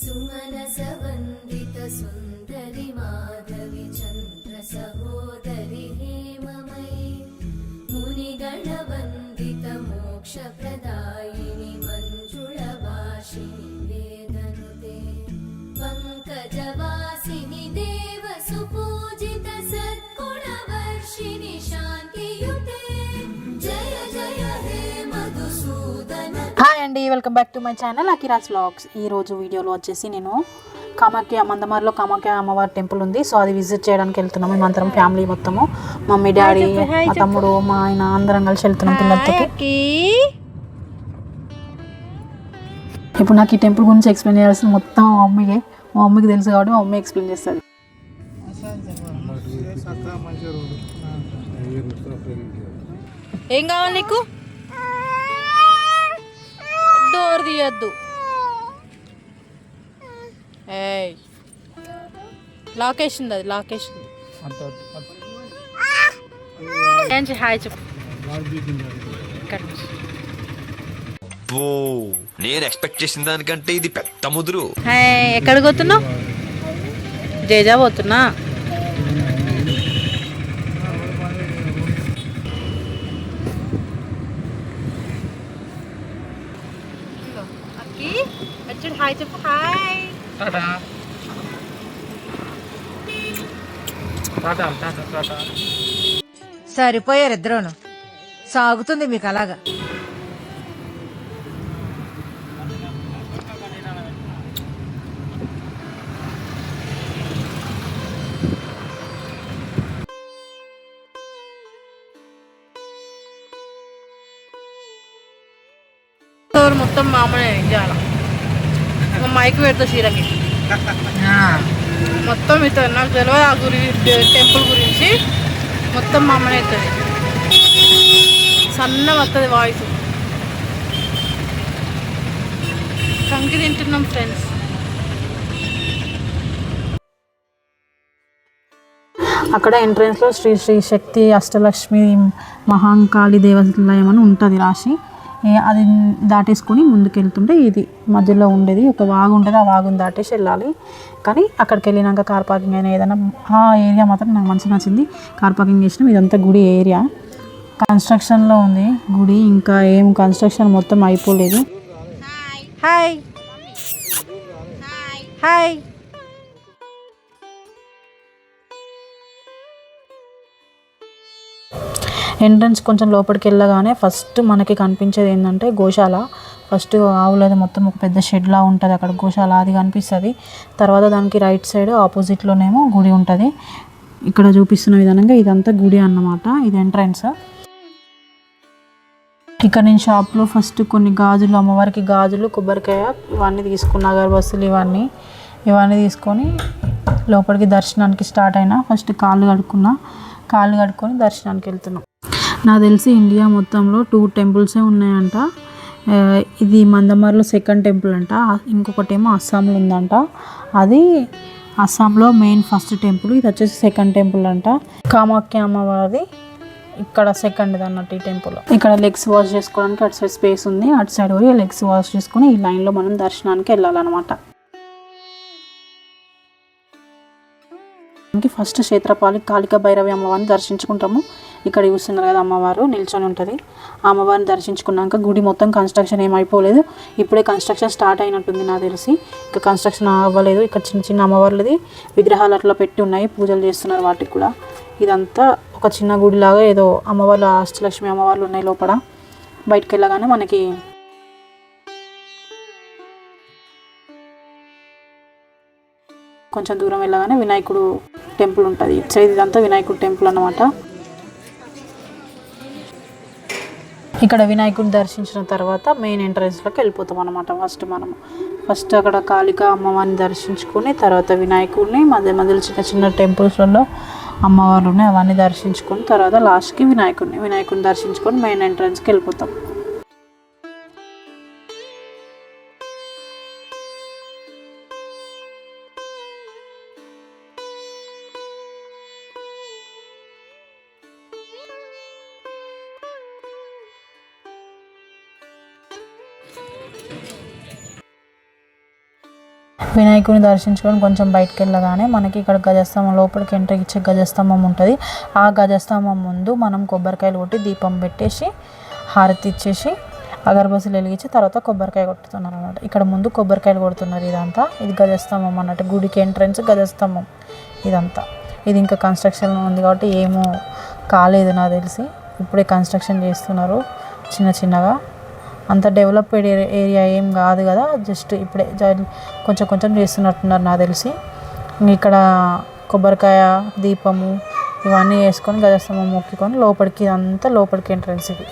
सुमनसवन्दित सुन्दरि माधवि चन्द्र सहोदरि हेममयि मुनिगणवन्दित मोक्षप्रदायिनि मञ्जुळभाषिणि वेदनुते पङ्कजवासिनि देवसुपूजित सद्गुणवर्षिणि शान्तियुते जय जय हे मधुसूदन। హాయ్ అండి, welcome back to my channel Akira's vlogs. ఈరోజు వీడియోలో వచ్చేసి నేను కామాఖ్య మందమరిలో కామాఖ్య అమ్మవారి టెంపుల్ ఉంది. సో అది విజిట్ చేయడానికి వెళ్తున్నాము. మేమందరం ఫ్యామిలీ మొత్తము, మమ్మీ డాడీ మా తమ్ముడు మా ఆయన అందరం కలిసి వెళ్తున్నాం పిల్లలతో. ఇప్పుడు నాకు ఈ టెంపుల్ గురించి ఎక్స్ప్లెయిన్ చేయాల్సిన మొత్తం మా మమ్మీకి తెలుసు కాబట్టి మా మమ్మీ ఎక్స్ప్లెయిన్ చేస్తుంది. ఏం కావాలి నీకు? డోర్ తీయద్దు. ఏయ్ లాకేషన్, అది లాకేషన్. హాయ్ చెప్పు. నేను ఎక్స్పెక్ట్ చేసిన దానికంటే ఇది పెద్ద ముదురు. ఎక్కడికి పోతున్నావు? జేజా పోతున్నా. హాయ్ చెప్పు. హాయ్ సరిపోయారు ఇద్దరును. సాగుతుంది మీకు అలాగా. మొత్తం మామూలు చేయాల. మా మైక్ పెడతా చీరకి మొత్తం ఇస్తుంది. నాకు తెలియదు ఆ టెంపుల్ గురించి. మొత్తం మా అమ్మనే అవుతుంది. సన్న వస్తుంది వాయిస్. కంకి తింటున్నాం ఫ్రెండ్స్. అక్కడ ఎంట్రన్స్లో శ్రీ శ్రీ శక్తి అష్టలక్ష్మి మహాంకాళి దేవాలయం అని ఉంటుంది రాసి. అది దాటేసుకొని ముందుకు వెళ్తుంటే ఇది మధ్యలో ఉండేది ఒక వాగు ఉంటుంది. ఆ వాగుని దాటేసి వెళ్ళాలి. కానీ అక్కడికి వెళ్ళినాక కార్ పార్కింగ్ అయినా ఏదైనా ఆ ఏరియా మాత్రం నాకు మంచిగా నచ్చింది. కార్ పార్కింగ్ చేసినాం. ఇదంతా గుడి ఏరియా కన్స్ట్రక్షన్లో ఉంది. గుడి ఇంకా ఏం కన్స్ట్రక్షన్ మొత్తం అయిపోలేదు. Hi hi. ఎంట్రన్స్ కొంచెం లోపలికి వెళ్ళగానే ఫస్ట్ మనకి కనిపించేది ఏంటంటే గోశాల. ఫస్ట్ ఆవులది మొత్తం ఒక పెద్ద షెడ్లా ఉంటుంది అక్కడ గోశాల, అది కనిపిస్తుంది. తర్వాత దానికి రైట్ సైడ్ ఆపోజిట్లోనేమో గుడి ఉంటుంది. ఇక్కడ చూపిస్తున్న విధంగా ఇదంతా గుడి అన్నమాట. ఇది ఎంట్రన్స్. ఇక్కడ నేను షాప్లో ఫస్ట్ కొన్ని గాజులు, అమ్మవారికి గాజులు, కొబ్బరికాయ ఇవన్నీ తీసుకున్న, అగరబత్తులు ఇవన్నీ తీసుకొని లోపలికి దర్శనానికి స్టార్ట్ అయినా. ఫస్ట్ కాళ్ళు కడుక్కొని దర్శనానికి వెళ్తున్నాం. నాకు తెలిసి ఇండియా మొత్తంలో 2 టెంపుల్సే ఉన్నాయంట. ఇది మందమరిలో సెకండ్ టెంపుల్ అంట. ఇంకొకటేమో అస్సాంలో ఉందంట. అది అస్సాంలో మెయిన్ ఫస్ట్ టెంపుల్. ఇది వచ్చేసి సెకండ్ టెంపుల్ అంట. కామాఖ్య అమ్మవారిది ఇక్కడ సెకండ్ అన్నట్టు ఈ టెంపుల్. ఇక్కడ లెగ్స్ వాష్ చేసుకోవడానికి అటు సైడ్ స్పేస్ ఉంది. అటు సైడ్ పోయి లెగ్స్ వాష్ చేసుకుని ఈ లైన్లో మనం దర్శనానికి వెళ్ళాలన్నమాట. ఫస్ట్ క్షేత్రపాలి కాళికా భైరవి అమ్మవారిని దర్శించుకుంటాము. ఇక్కడ చూస్తున్నారు కదా అమ్మవారు నిల్చొని ఉంటుంది. ఆ అమ్మవారిని దర్శించుకున్నాక గుడి మొత్తం కన్స్ట్రక్షన్ ఏమైపోలేదు. ఇప్పుడే కన్స్ట్రక్షన్ స్టార్ట్ అయినట్టుంది నాకు తెలిసి. ఇంకా కన్స్ట్రక్షన్ అవ్వలేదు. ఇక్కడ చిన్న చిన్న అమ్మవార్లది విగ్రహాలు అట్లా పెట్టి ఉన్నాయి. పూజలు చేస్తున్నారు వాటికి కూడా. ఇదంతా ఒక చిన్న గుడిలాగా ఏదో అమ్మవార్లు అష్టలక్ష్మి అమ్మవార్లు ఉన్నాయి లోపల. బయటకు వెళ్ళగానే మనకి కొంచెం దూరం వెళ్ళగానే వినాయకుడు టెంపుల్ ఉంటుంది. ఇటు సైడ్ ఇదంతా వినాయకుడు టెంపుల్ అన్నమాట. ఇక్కడ వినాయకుడిని దర్శించిన తర్వాత మెయిన్ ఎంట్రన్స్లోకి వెళ్ళిపోతాం అన్నమాట. ఫస్ట్ అక్కడ కాళికా అమ్మవారిని దర్శించుకొని తర్వాత వినాయకుడిని, మధ్యలో చిన్న చిన్న టెంపుల్స్లలో అమ్మవారు ఉన్నాయి అవన్నీ దర్శించుకొని తర్వాత లాస్ట్కి వినాయకుడిని దర్శించుకొని మెయిన్ ఎంట్రన్స్కి వెళ్ళిపోతాం. వినాయకుని దర్శించుకొని కొంచెం బయటకు వెళ్ళగానే మనకి ఇక్కడ గజస్తంభం లోపలికి ఎంట్రీ ఇచ్చే గజస్తంభం ఉంటుంది. ఆ గజస్తంభం ముందు మనం కొబ్బరికాయలు కొట్టి దీపం పెట్టేసి హారతి ఇచ్చేసి అగరబత్తులు వెలిగించి తర్వాత కొబ్బరికాయ కొట్టుతున్నారు అన్నమాట. ఇక్కడ ముందు కొబ్బరికాయలు కొడుతున్నారు. ఇదంతా ఇది గజస్తంభం అన్నట్టు, గుడికి ఎంట్రన్స్ గజస్తంభం ఇదంతా. ఇది ఇంకా కన్స్ట్రక్షన్ ఉంది కాబట్టి ఏమో కాలేదు నాకు తెలిసి, ఇప్పుడే కన్స్ట్రక్షన్ చేస్తున్నారు చిన్న చిన్నగా. అంత డెవలప్డ్ ఏరియా ఏం కాదు కదా, జస్ట్ ఇప్పుడే కొంచెం కొంచెం చేస్తున్నట్టున్నారు నాకు తెలిసి. ఇక్కడ కొబ్బరికాయ దీపము ఇవన్నీ వేసుకొని గజస్తంభం మొక్కుకొని లోపలికి, ఇదంతా లోపలికి ఎంట్రన్స్. ఇది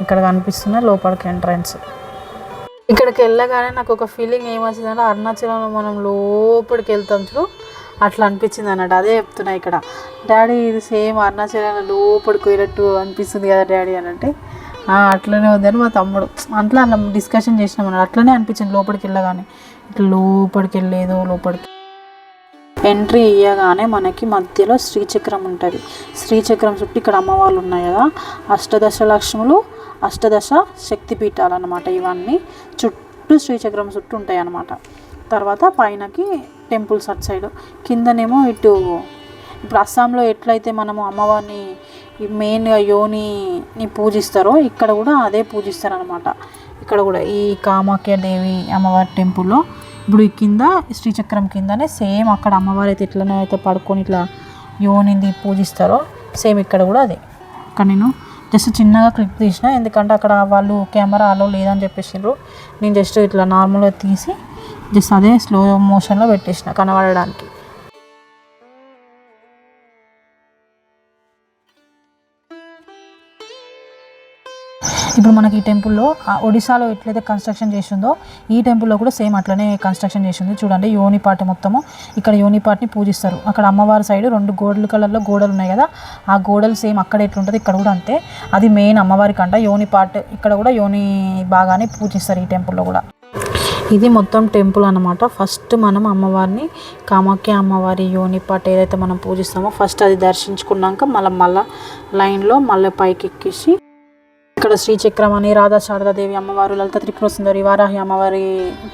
ఇక్కడ కనిపిస్తున్న లోపలికి ఎంట్రన్స్. ఇక్కడికి వెళ్ళగానే నాకు ఒక ఫీలింగ్ ఏమొచ్చిందంటే అరుణాచలంలో మనం లోపలికి వెళ్తాం చూడు అట్లా అనిపించింది అన్నట్టు. అదే చెప్తున్నా ఇక్కడ, డాడీ ఇది సేమ్ అరుణాచలంలో లోపలికి పోయినట్టు అనిపిస్తుంది కదా డాడీ అని అంటే అట్లనే ఉందని మా తమ్ముడు అట్లా డిస్కషన్ చేసినాం అన్నట్టు. అట్లనే అనిపించింది లోపలికి వెళ్ళగానే, ఇట్లా లోపలికి వెళ్ళేదో లోపలికి. ఎంట్రీ ఇయ్యగానే మనకి మధ్యలో శ్రీచక్రం ఉంటుంది. శ్రీచక్రం చుట్టూ ఇక్కడ అమ్మవాళ్ళు ఉన్నాయి కదా, అష్టదశ లక్ష్ములు, అష్టదశ శక్తిపీఠాలు అన్నమాట. ఇవన్నీ చుట్టూ శ్రీచక్రం చుట్టూ ఉంటాయి అన్నమాట. తర్వాత పైనకి టెంపుల్స్ అటు సైడ్, కిందనేమో ఇటు ఇప్పుడు అస్సాంలో ఎట్లయితే మనము అమ్మవారిని మెయిన్గా యోనిని పూజిస్తారో ఇక్కడ కూడా అదే పూజిస్తారనమాట. ఇక్కడ కూడా ఈ కామాఖ్య దేవి అమ్మవారి టెంపుల్లో ఇప్పుడు ఈ కింద శ్రీచక్రం కిందనే సేమ్ అక్కడ అమ్మవారు అయితే ఎట్లనే అయితే పడుకొని ఇట్లా యోనిని పూజిస్తారో సేమ్ ఇక్కడ కూడా అదే. ఇక్కడ నేను జస్ట్ చిన్నగా క్లిప్ తీసిన, ఎందుకంటే అక్కడ వాళ్ళు కెమెరా అలో లేదని చెప్పేసిండ్రు. నేను జస్ట్ ఇట్లా నార్మల్గా తీసి జస్ట్ అదే స్లో మోషన్లో పెట్టేసిన కనబడడానికి. ఇప్పుడు మనకి ఈ టెంపుల్లో ఒడిశాలో ఎట్లయితే కన్స్ట్రక్షన్ చేసిందో ఈ టెంపుల్లో కూడా సేమ్ అట్లనే కన్స్ట్రక్షన్ చేసింది. చూడండి యోని పాట మొత్తము ఇక్కడ యోని పాటని పూజిస్తారు. అక్కడ అమ్మవారి సైడ్ 2 గోల్డ్ కలర్లో గోడలు ఉన్నాయి కదా, ఆ గోడలు సేమ్ అక్కడ ఎట్లుంటుంది ఇక్కడ కూడా అంతే. అది మెయిన్ అమ్మవారికి అంట యోని పాట. ఇక్కడ కూడా యోని బాగానే పూజిస్తారు ఈ టెంపుల్లో కూడా. ఇది మొత్తం టెంపుల్ అనమాట. ఫస్ట్ మనం అమ్మవారిని కామాఖ్య అమ్మవారి యోని పాట ఏదైతే మనం పూజిస్తామో ఫస్ట్ అది దర్శించుకున్నాక మళ్ళీ లైన్లో మళ్ళీ పైకి ఎక్కేసి ఇక్కడ శ్రీచక్రం అని, రాధా శారదాదేవి అమ్మవారు, లలిత త్రిపుర సుందరి, వారాహి అమ్మవారి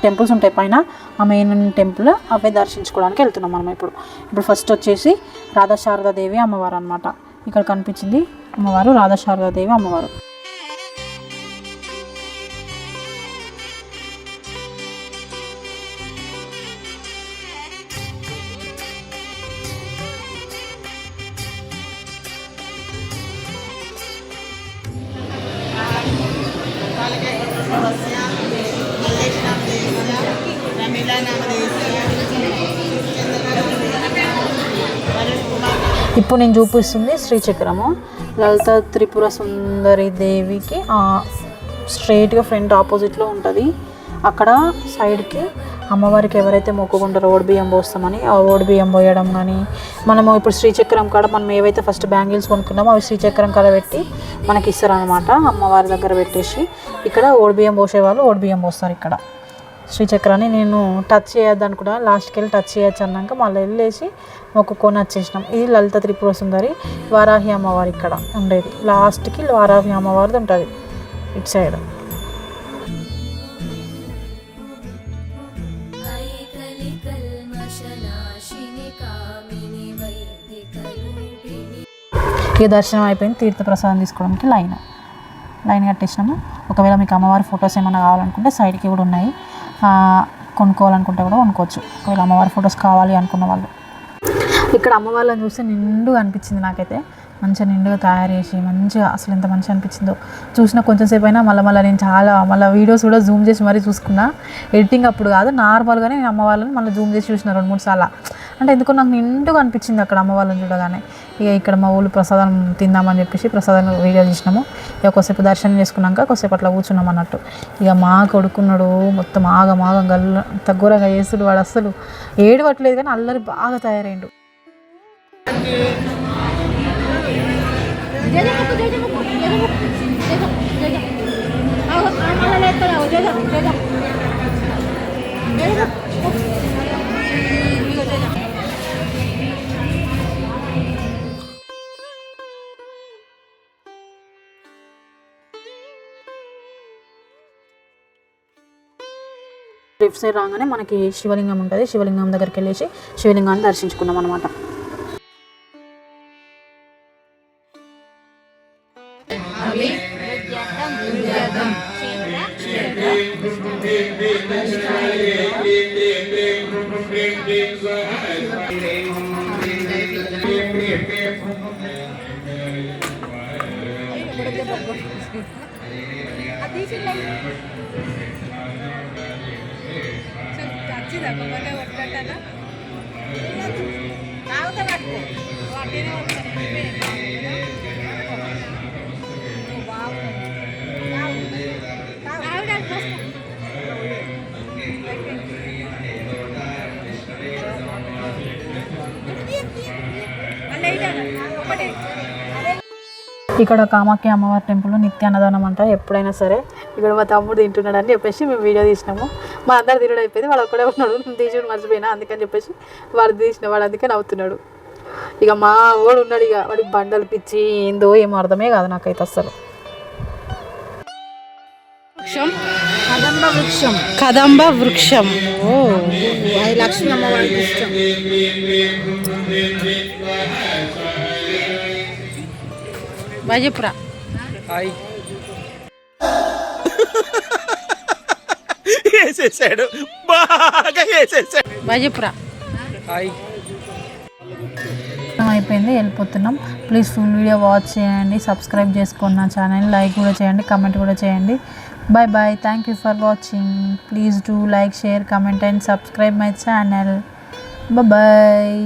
టెంపుల్స్ ఉంటాయి పైన. ఆ మెయిన్ టెంపుల్ అవే దర్శించుకోవడానికి వెళ్తున్నాం మనం ఇప్పుడు ఫస్ట్ వచ్చేసి రాధా శారదాదేవి అమ్మవారు అనమాట. ఇక్కడ కనిపించింది అమ్మవారు రాధా శారదాదేవి అమ్మవారు. ఇప్పుడు నేను చూపిస్తుంది శ్రీచక్రము. లలిత త్రిపుర సుందరి దేవికి స్ట్రైట్గా ఫ్రంట్ ఆపోజిట్లో ఉంటుంది. అక్కడ సైడ్కి అమ్మవారికి ఎవరైతే మొక్కుకుంటారో ఓడి బియ్యం పోస్తామని ఆ ఓడి బియ్యం పోయడం కానీ, మనము ఇప్పుడు శ్రీచక్రం కాడ మనం ఏవైతే ఫస్ట్ బ్యాంగిల్స్ కొనుక్కున్నామో అవి శ్రీచక్రం కాడ పెట్టి మనకి ఇస్తారనమాట. అమ్మవారి దగ్గర పెట్టేసి ఇక్కడ ఓడి బియ్యం పోసేవాళ్ళు ఓడి బియ్యం పోస్తారు. ఇక్కడ శ్రీచక్రాన్ని నేను టచ్ చేయొద్దు అనుకున్నా, లాస్ట్కి వెళ్ళి టచ్ చేయొచ్చు అన్నాక మళ్ళీ వెళ్ళేసి మొక్కుకొని వచ్చేసినాం. ఇది లలిత త్రిపుర సుందరి వారాహి అమ్మవారి ఇక్కడ ఉండేది. లాస్ట్కి వారాహి అమ్మవారిది ఉంటుంది ఇటు సైడ్. ఇక దర్శనం అయిపోయింది. తీర్థప్రసాదం తీసుకోవడానికి లైన్ కట్టేసినాము. ఒకవేళ మీకు అమ్మవారి ఫొటోస్ ఏమైనా కావాలనుకుంటే సైడ్కి కూడా ఉన్నాయి, కొనుక్కోవాలనుకుంటే కూడా కొనుక్కోవచ్చు ఒకవేళ అమ్మవారి ఫొటోస్ కావాలి అనుకున్న వాళ్ళు. ఇక్కడ అమ్మవాళ్ళని చూస్తే నిండుగా అనిపించింది నాకైతే. మంచిగా నిండుగా తయారు చేసి మంచిగా అసలు ఎంత మంచిగా అనిపించిందో. చూసిన కొంచెం సేపు అయినా మళ్ళీ నేను మళ్ళీ వీడియోస్ కూడా జూమ్ చేసి మరీ చూసుకున్నా. ఎడిటింగ్ అప్పుడు కాదు, నార్మల్గానే నేను అమ్మవాళ్ళని మళ్ళీ జూమ్ చేసి చూసిన 2-3 సార్లు. అంటే ఎందుకో నాకు నిండుగా అనిపించింది అక్కడ అమ్మవాళ్ళని చూడగానే. ఇక ఇక్కడ మా ఊళ్ళు ప్రసాదం తిందామని చెప్పేసి ప్రసాదం వీడియో చేసినాము. ఇక కొద్దిసేపు దర్శనం చేసుకున్నాక కొద్దిసేపు అట్లా కూర్చున్నాం అన్నట్టు. ఇక మా కొడుకున్నాడు మొత్తం ఆగం తగ్గూరగా చేస్తుడు. వాడు అస్సలు ఏడవట్లేదు కానీ అల్లరి బాగా తయారైండు. లెఫ్ట్ సైడ్ రాగానే మనకి శివలింగం ఉంటుంది. శివలింగం దగ్గరికి వెళ్ళేసి శివలింగాన్ని దర్శించుకున్నాం అనమాట. ఇక్కడ కామాఖ్య అమ్మవారి టెంపుల్లో నిత్య అన్నదానం అంట. ఎప్పుడైనా సరే ఇక్కడ మా తమ్ముడు తింటున్నాడు అని చెప్పేసి మేము వీడియో తీసినాము. మా అందరు తినడం అయిపోయింది, వాడు ఒక్కడే ఉన్నాడు. నేను తీసుకుని మర్చిపోయినా, అందుకని చెప్పేసి వాడు తీసిన వాడు అందుకే నవ్వుతున్నాడు. ఇక మా వాడు ఉన్నాడు, ఇక వాడికి బండలు పిచ్చి ఏందో ఏమో అర్థమే కాదు నాకైతే అస్సలు. కదంబ వృక్షం. ఓ అది లక్ష్మీ అమ్మవారికి ఇష్టం. బాజపురా వేసేసాడు, బాగా వేసేసాడు. బాజపురా అయిపోయింది, వెళ్ళిపోతున్నాం. ప్లీజ్ ఫుల్ వీడియో వాచ్ చేయండి, సబ్స్క్రైబ్ చేసుకోండి నా ఛానల్, లైక్ కూడా చేయండి, కమెంట్ కూడా చేయండి. Bye bye, thank you for watching. Please do like, share, comment and subscribe my channel. Bye.